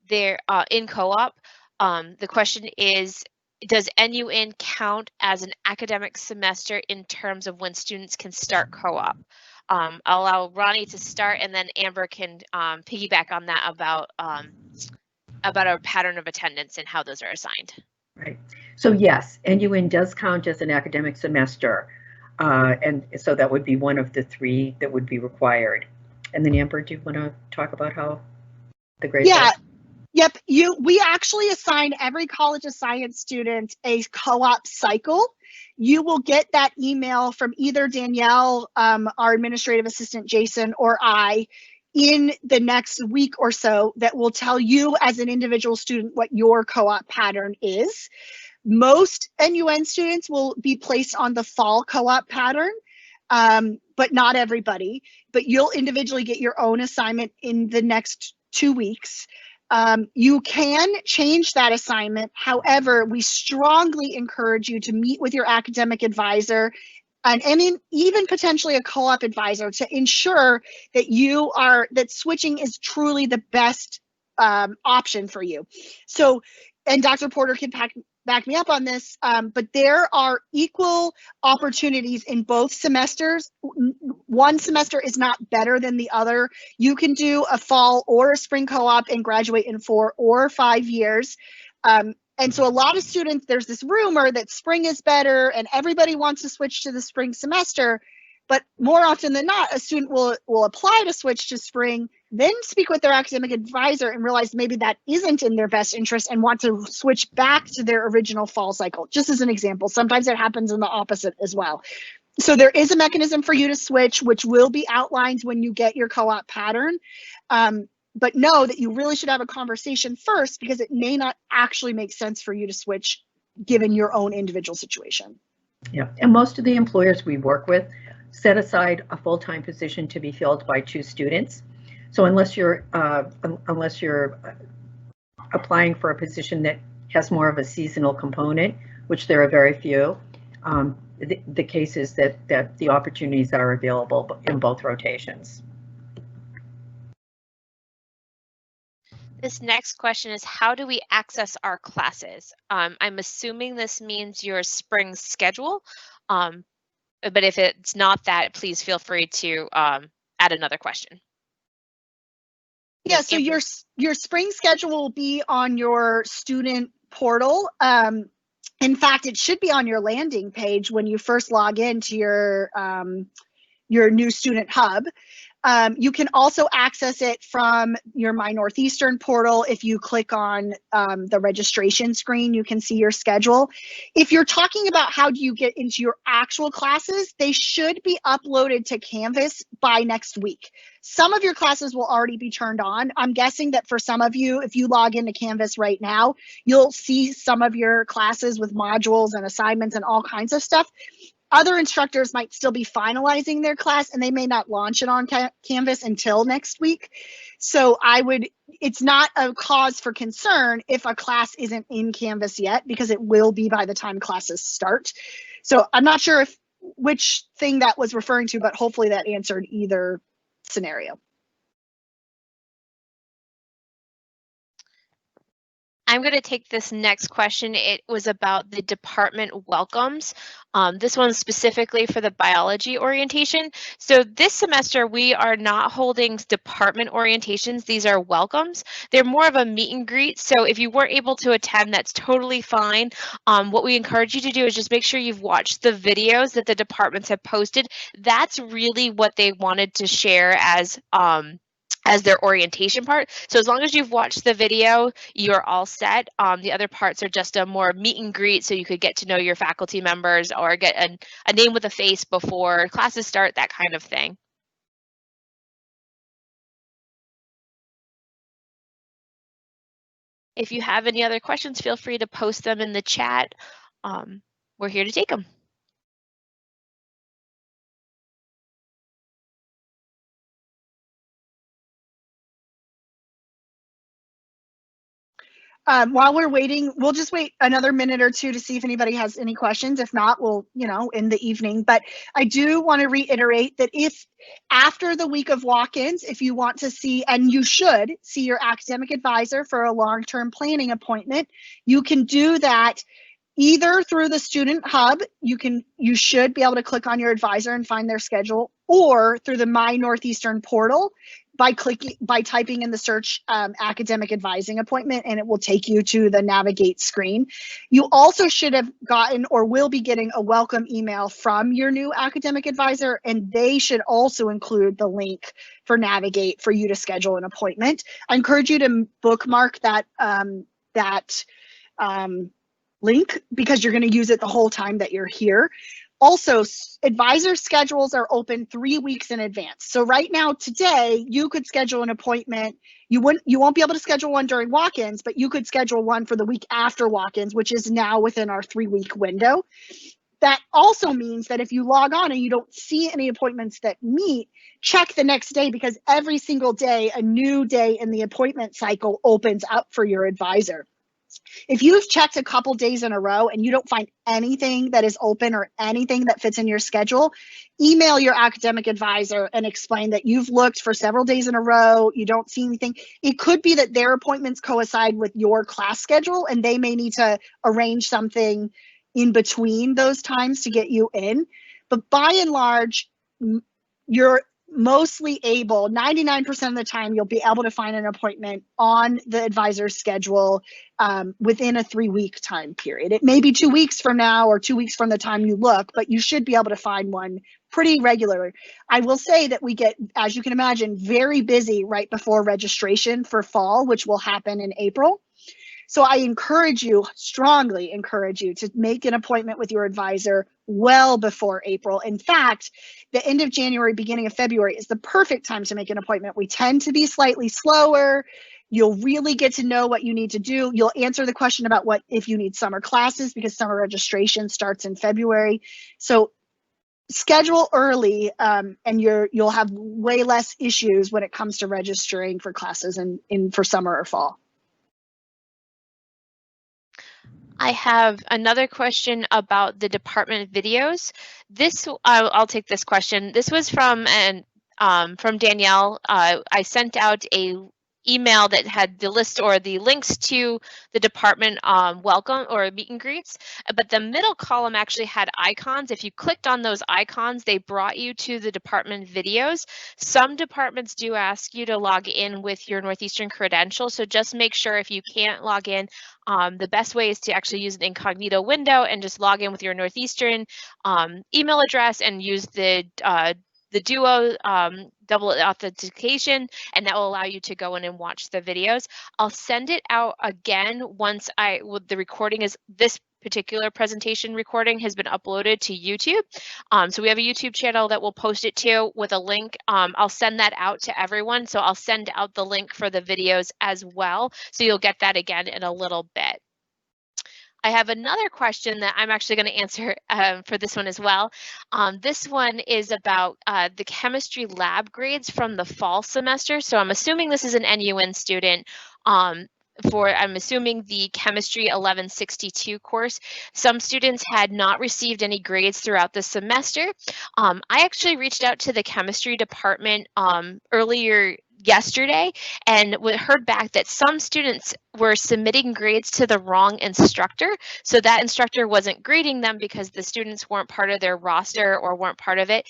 their in co-op. The question is, does NUN count as an academic semester in terms of when students can start co-op? I'll allow Ronnie to start and then Amber can piggyback on that about about a pattern of attendance and how those are assigned. Right. So yes, NUN does count as an academic semester. And so that would be one of the 3 that would be required. And then Amber, do you want to talk about how the grades Yeah. are? Yep. We actually assign every College of Science student a co-op cycle. You will get that email from either Danielle, our administrative assistant, Jason, or I in the next week or so that will tell you as an individual student what your co-op pattern is. Most NUN students will be placed on the fall co-op pattern, but not everybody. But you'll individually get your own assignment in the next 2 weeks. You can change that assignment. However, we strongly encourage you to meet with your academic advisor and even potentially a co-op advisor to ensure that that switching is truly the best option for you. So, and Dr. Porter can back me up on this, but there are equal opportunities in both semesters. One semester is not better than the other. You can do a fall or a spring co-op and graduate in 4 or 5 years. And so a lot of students, there's this rumor that spring is better and everybody wants to switch to the spring semester. But more often than not, a student will apply to switch to spring, then speak with their academic advisor and realize maybe that isn't in their best interest and want to switch back to their original fall cycle. Just as an example, sometimes it happens in the opposite as well. So there is a mechanism for you to switch, which will be outlined when you get your co-op pattern. But know that you really should have a conversation first because it may not actually make sense for you to switch given your own individual situation. Yeah, and most of the employers we work with set aside a full-time position to be filled by 2 students. So unless you're applying for a position that has more of a seasonal component, which there are very few, the case is that the opportunities are available in both rotations. This next question is, how do we access our classes? I'm assuming this means your spring schedule, but if it's not that, please feel free to add another question. Yeah, so your spring schedule will be on your student portal. In fact, it should be on your landing page when you first log into your new student hub. You can also access it from your My Northeastern portal. If you click on the registration screen, you can see your schedule. If you're talking about how do you get into your actual classes, they should be uploaded to Canvas by next week. Some of your classes will already be turned on. I'm guessing that for some of you, if you log into Canvas right now, you'll see some of your classes with modules and assignments and all kinds of stuff. Other instructors might still be finalizing their class and they may not launch it on Canvas until next week. So it's not a cause for concern if a class isn't in Canvas yet, because it will be by the time classes start. So I'm not sure which thing that was referring to, but hopefully that answered either scenario. I'm going to take this next question. It was about the department welcomes. This one's specifically for the biology orientation. So this semester, we are not holding department orientations. These are welcomes. They're more of a meet and greet. So if you weren't able to attend, that's totally fine. What we encourage you to do is just make sure you've watched the videos that the departments have posted. That's really what they wanted to share as their orientation part. So as long as you've watched the video, you're all set. The other parts are just a more meet and greet, so you could get to know your faculty members or get a name with a face before classes start, that kind of thing. If you have any other questions, feel free to post them in the chat. We're here to take them. While we're waiting, we'll just wait another minute or two to see if anybody has any questions. If not, we'll, in the evening. But I do want to reiterate that if after the week of walk-ins, if you want to see, and you should see your academic advisor for a long-term planning appointment, you can do that either through the student hub. You should be able to click on your advisor and find their schedule, or through the My Northeastern portal. by typing in the search academic advising appointment, and it will take you to the navigate screen. You also should have gotten or will be getting a welcome email from your new academic advisor, and they should also include the link for navigate for you to schedule an appointment. I encourage you to bookmark that link because you're going to use it the whole time that you're here. Also, advisor schedules are open 3 weeks in advance. So right now, today, you could schedule an appointment. You won't be able to schedule one during walk-ins, but you could schedule one for the week after walk-ins, which is now within our 3-week window. That also means that if you log on and you don't see any appointments that meet, check the next day, because every single day, a new day in the appointment cycle opens up for your advisor. If you've checked a couple days in a row and you don't find anything that is open or anything that fits in your schedule, email your academic advisor and explain that you've looked for several days in a row, you don't see anything. It could be that their appointments coincide with your class schedule and they may need to arrange something in between those times to get you in. But by and large, you're mostly able, 99% of the time, you'll be able to find an appointment on the advisor's schedule within a 3-week time period. It may be 2 weeks from now or 2 weeks from the time you look, but you should be able to find one pretty regularly. I will say that we get, as you can imagine, very busy right before registration for fall, which will happen in April. So I strongly encourage you to make an appointment with your advisor well before April. In fact, the end of January, beginning of February is the perfect time to make an appointment. We tend to be slightly slower. You'll really get to know what you need to do. You'll answer the question about what if you need summer classes, because summer registration starts in February. So schedule early, and you'll have way less issues when it comes to registering for classes for summer or fall. I have another question about the department videos. I'll take this question. This was from Danielle. I sent out a email that had the list or the links to the department welcome or meet and greets, but the middle column actually had icons. If you clicked on those icons, they brought you to the department videos. Some departments do ask you to log in with your Northeastern credential, so just make sure if you can't log in, the best way is to actually use an incognito window and just log in with your Northeastern email address and use the Duo double authentication, and that will allow you to go in and watch the videos. I'll send it out again once the recording is, this particular presentation recording has been uploaded to YouTube. So we have a YouTube channel that we'll post it to with a link. I'll send that out to everyone. So I'll send out the link for the videos as well. So you'll get that again in a little bit. I have another question that I'm actually going to answer for this one as well. This one is about the chemistry lab grades from the fall semester. So I'm assuming this is an NUN student I'm assuming the chemistry 1162 course. Some students had not received any grades throughout the semester. I actually reached out to the chemistry department earlier yesterday and heard back that some students were submitting grades to the wrong instructor. So that instructor wasn't grading them because the students weren't part of their roster or weren't part of it.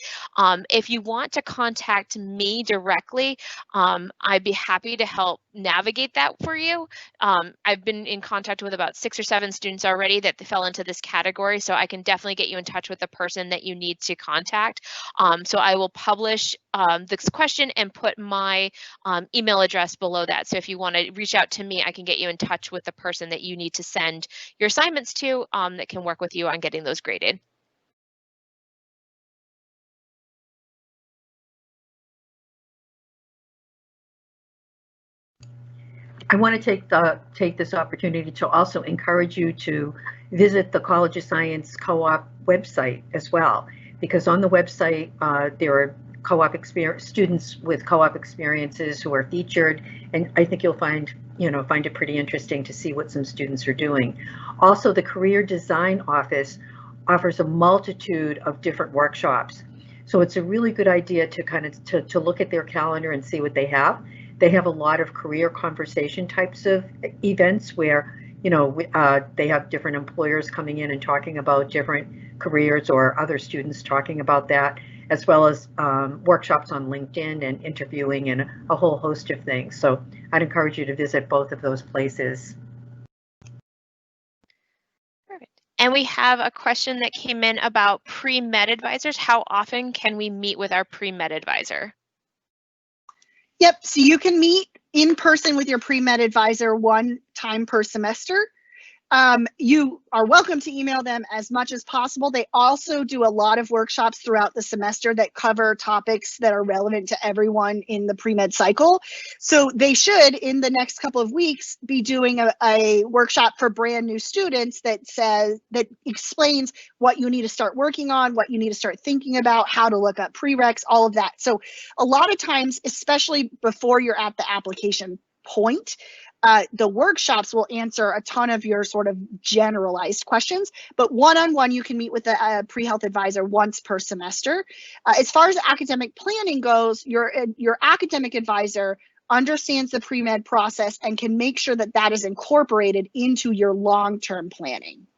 If you want to contact me directly, I'd be happy to help navigate that for you. I've been in contact with about 6 or 7 students already that fell into this category, so I can definitely get you in touch with the person that you need to contact. So I will publish this question and put my email address below that. So if you want to reach out to me, I can get you in touch with the person that you need to send your assignments to that can work with you on getting those graded. I want to take this opportunity to also encourage you to visit the College of Science Co-op website as well, because on the website there are students with co-op experiences who are featured, and I think you'll find it pretty interesting to see what some students are doing. Also, the Career Design Office offers a multitude of different workshops, so it's a really good idea to kind of to look at their calendar and see what they have. They have a lot of career conversation types of events where, they have different employers coming in and talking about different careers, or other students talking about that. as well as workshops on LinkedIn and interviewing and a whole host of things. So I'd encourage you to visit both of those places. Perfect. And we have a question that came in about pre-med advisors. How often can we meet with our pre-med advisor? Yep, so you can meet in person with your pre-med advisor one time per semester. You are welcome to email them as much as possible. They also do a lot of workshops throughout the semester that cover topics that are relevant to everyone in the pre-med cycle. So they should, in the next couple of weeks, be doing a workshop for brand new students that explains what you need to start working on, what you need to start thinking about, how to look up prereqs, all of that. So a lot of times, especially before you're at the application point, the workshops will answer a ton of your sort of generalized questions, but one-on-one you can meet with a pre-health advisor once per semester. As far as academic planning goes, your academic advisor understands the pre-med process and can make sure that that is incorporated into your long-term planning.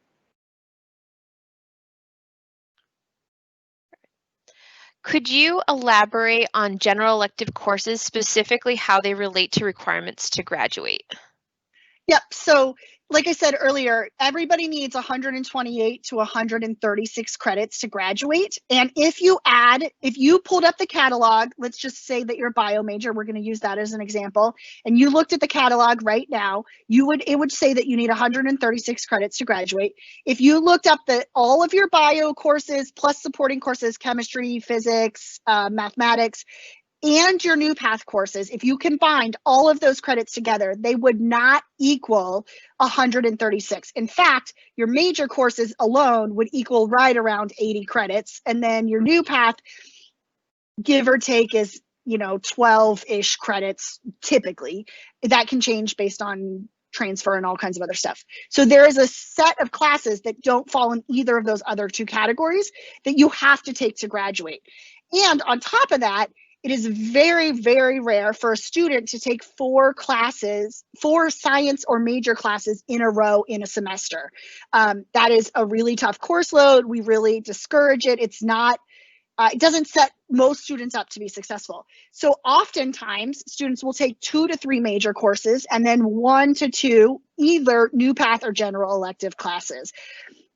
Could you elaborate on general elective courses, specifically how they relate to requirements to graduate? Yep, so like I said earlier, everybody needs 128 to 136 credits to graduate. And if you pulled up the catalog, let's just say that you're a bio major, we're going to use that as an example, and you looked at the catalog right now, it would say that you need 136 credits to graduate. If you looked up all of your bio courses plus supporting courses, chemistry, physics, mathematics, and your new path courses, if you combined all of those credits together, they would not equal 136. In fact, your major courses alone would equal right around 80 credits. And then your new path, give or take, is 12-ish credits typically. That can change based on transfer and all kinds of other stuff. So there is a set of classes that don't fall in either of those other two categories that you have to take to graduate. And on top of that, it is very, very rare for a student to take 4 science or major classes in a row in a semester. That is a really tough course load. We really discourage it. It doesn't set most students up to be successful. So oftentimes students will take 2 to 3 major courses and then 1 to 2 either new path or general elective classes.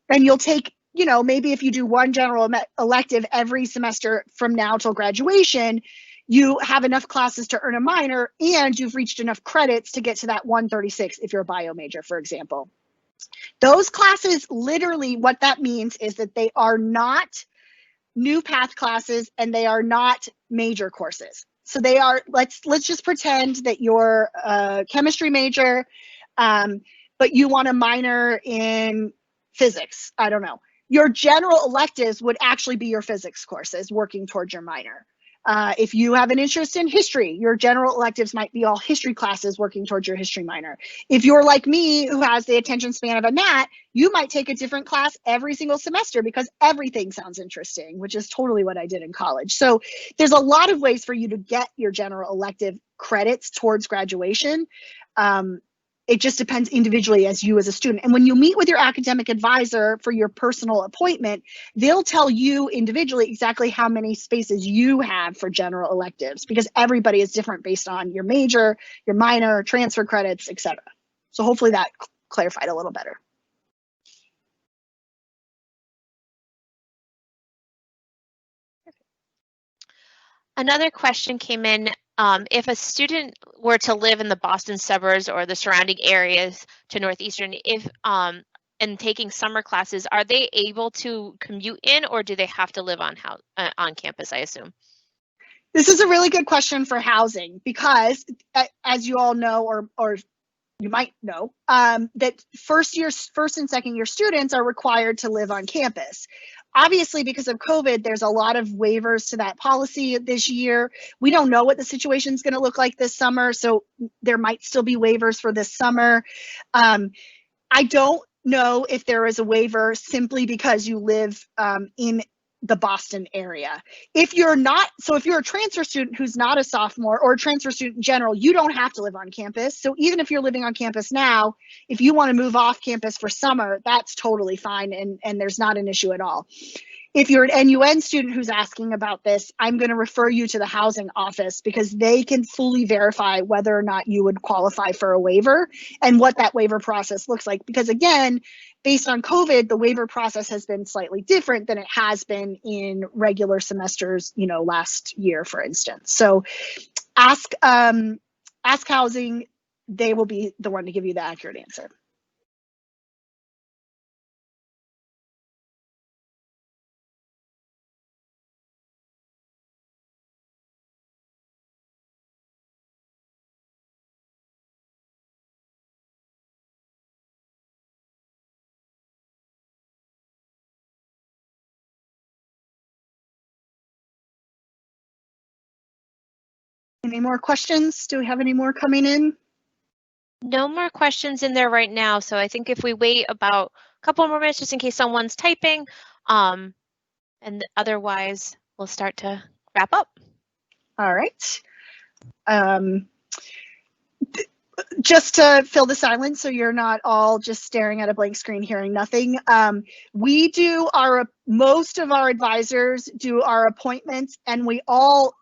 And you'll take, maybe if you do 1 general elective every semester from now till graduation, you have enough classes to earn a minor and you've reached enough credits to get to that 136 if you're a bio major, for example. Those classes, literally what that means is that they are not new path classes and they are not major courses. So they are, let's just pretend that you're a chemistry major, but you want a minor in physics. I don't know. Your general electives would actually be your physics courses working towards your minor. If you have an interest in history, your general electives might be all history classes working towards your history minor. If you're like me, who has the attention span of a gnat, you might take a different class every single semester because everything sounds interesting, which is totally what I did in college. So there's a lot of ways for you to get your general elective credits towards graduation. It just depends individually as a student. And when you meet with your academic advisor for your personal appointment, they'll tell you individually exactly how many spaces you have for general electives, because everybody is different based on your major, your minor, transfer credits, etc. So hopefully that clarified a little better. Another question came in. If a student were to live in the Boston suburbs or the surrounding areas to Northeastern, and taking summer classes, are they able to commute in, or do they have to live on campus, I assume? This is a really good question for housing, because as you all know, or you might know, that first and second year students are required to live on campus. Obviously, because of COVID, there's a lot of waivers to that policy this year. We don't know what the situation is going to look like this summer, so there might still be waivers for this summer. I don't know if there is a waiver simply because you live in the Boston area. If you're a transfer student who's not a sophomore, or a transfer student in general, you don't have to live on campus. So even if you're living on campus now, if you want to move off campus for summer, that's totally fine, and there's not an issue at all. If you're an NUN student who's asking about this, I'm going to refer you to the housing office, because they can fully verify whether or not you would qualify for a waiver and what that waiver process looks like. Because again, based on COVID, the waiver process has been slightly different than it has been in regular semesters, last year, for instance. So ask housing, they will be the one to give you the accurate answer. Any more questions? Do we have any more coming in? No more questions in there right now. So I think if we wait about a couple more minutes, just in case someone's typing, and otherwise we'll start to wrap up. All right. Just to fill the silence, so you're not all just staring at a blank screen hearing nothing. Most of our advisors do our appointments, and we all,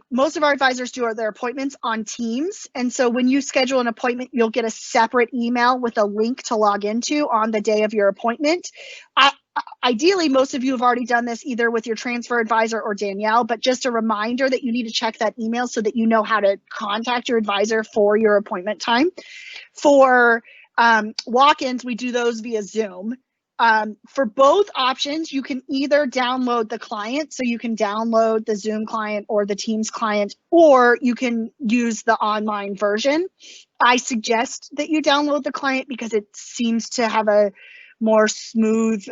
most of our advisors do their appointments on Teams. And so when you schedule an appointment, you'll get a separate email with a link to log into on the day of your appointment. Ideally, most of you have already done this either with your transfer advisor or Danielle, but just a reminder that you need to check that email so that you know how to contact your advisor for your appointment time. For walk-ins, we do those via Zoom. For both options, you can either download the client, so you can download the Zoom client or the Teams client, or you can use the online version. I suggest that you download the client because it seems to have a more smooth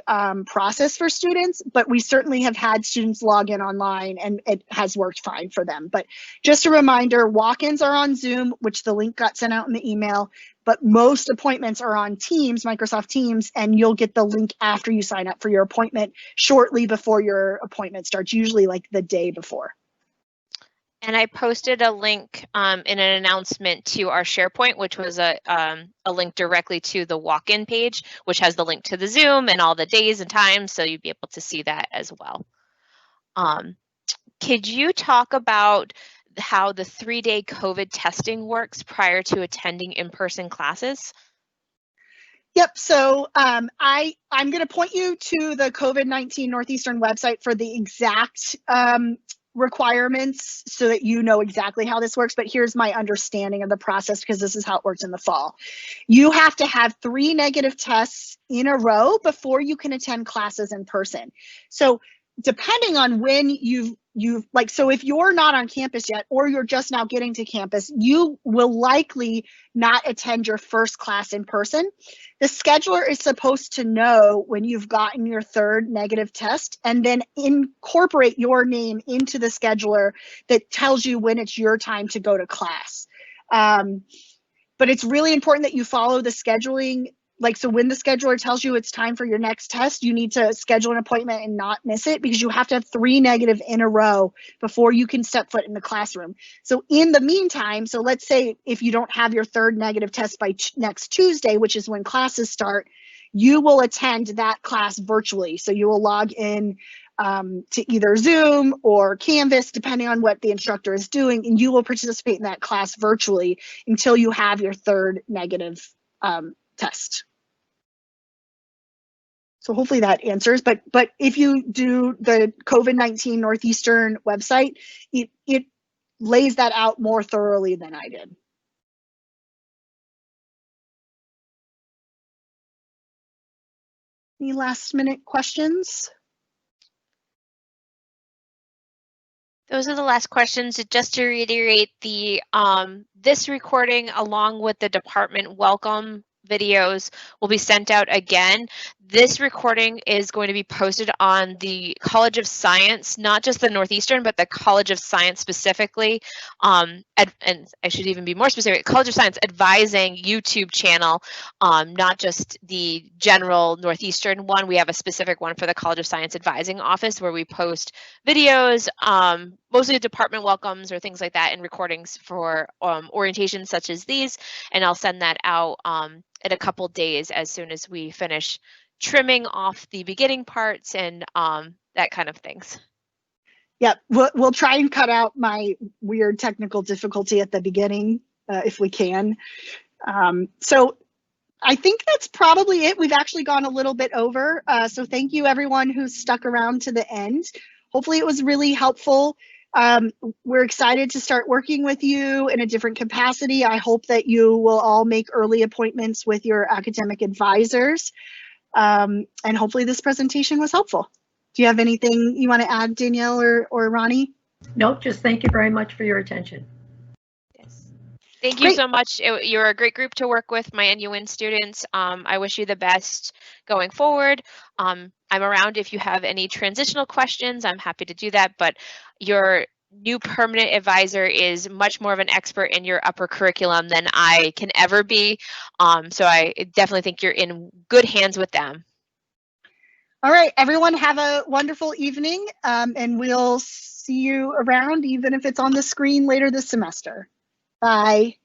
process for students, but we certainly have had students log in online and it has worked fine for them. But just a reminder, walk-ins are on Zoom, which the link got sent out in the email, but most appointments are on Teams, Microsoft Teams, and you'll get the link after you sign up for your appointment, shortly before your appointment starts, usually like the day before. And I posted a link in an announcement to our SharePoint, which was a link directly to the walk-in page, which has the link to the Zoom and all the days and times, so you'd be able to see that as well. Could you talk about how the 3-day COVID testing works prior to attending in-person classes? Yep, so I'm going to point you to the COVID-19 Northeastern website for the exact requirements so that you know exactly how this works, but here's my understanding of the process, because this is how it works in the fall. You have to have 3 negative tests in a row before you can attend classes in person. So depending on when so if you're not on campus yet, or you're just now getting to campus, you will likely not attend your first class in person. The scheduler is supposed to know when you've gotten your 3rd negative test, and then incorporate your name into the scheduler that tells you when it's your time to go to class. But it's really important that you follow the scheduling. So when the scheduler tells you it's time for your next test, you need to schedule an appointment and not miss it, because you have to have 3 negative in a row before you can step foot in the classroom. So in the meantime, so let's say if you don't have your 3rd negative test by next Tuesday, which is when classes start, you will attend that class virtually. So you will log in to either Zoom or Canvas, depending on what the instructor is doing, and you will participate in that class virtually until you have your 3rd negative test. So hopefully that answers, but if you do the COVID-19 Northeastern website, it lays that out more thoroughly than I did. Any last minute questions? Those are the last questions. Just to reiterate, the this recording along with the department welcome videos will be sent out again. This recording is going to be posted on the College of Science, not just the Northeastern, but the College of Science specifically, and I should even be more specific, College of Science Advising YouTube channel, not just the general Northeastern one. We have a specific one for the College of Science Advising Office where we post videos, mostly department welcomes or things like that, and recordings for orientations such as these, and I'll send that out in a couple days as soon as we finish trimming off the beginning parts and that kind of things. Yep, we'll try and cut out my weird technical difficulty at the beginning if we can. So I think that's probably it. We've actually gone a little bit over. So thank you everyone who's stuck around to the end. Hopefully it was really helpful. We're excited to start working with you in a different capacity. I hope that you will all make early appointments with your academic advisors. And hopefully this presentation was helpful. Do you have anything you want to add, Danielle or Ronnie? Nope, just thank you very much for your attention. Yes. Thank you so much. You're a great group to work with, my NUN students. I wish you the best going forward. I'm around if you have any transitional questions. I'm happy to do that, but your new permanent advisor is much more of an expert in your upper curriculum than I can ever be. So I definitely think you're in good hands with them. All right, everyone have a wonderful evening, and we'll see you around, even if it's on the screen later this semester. Bye.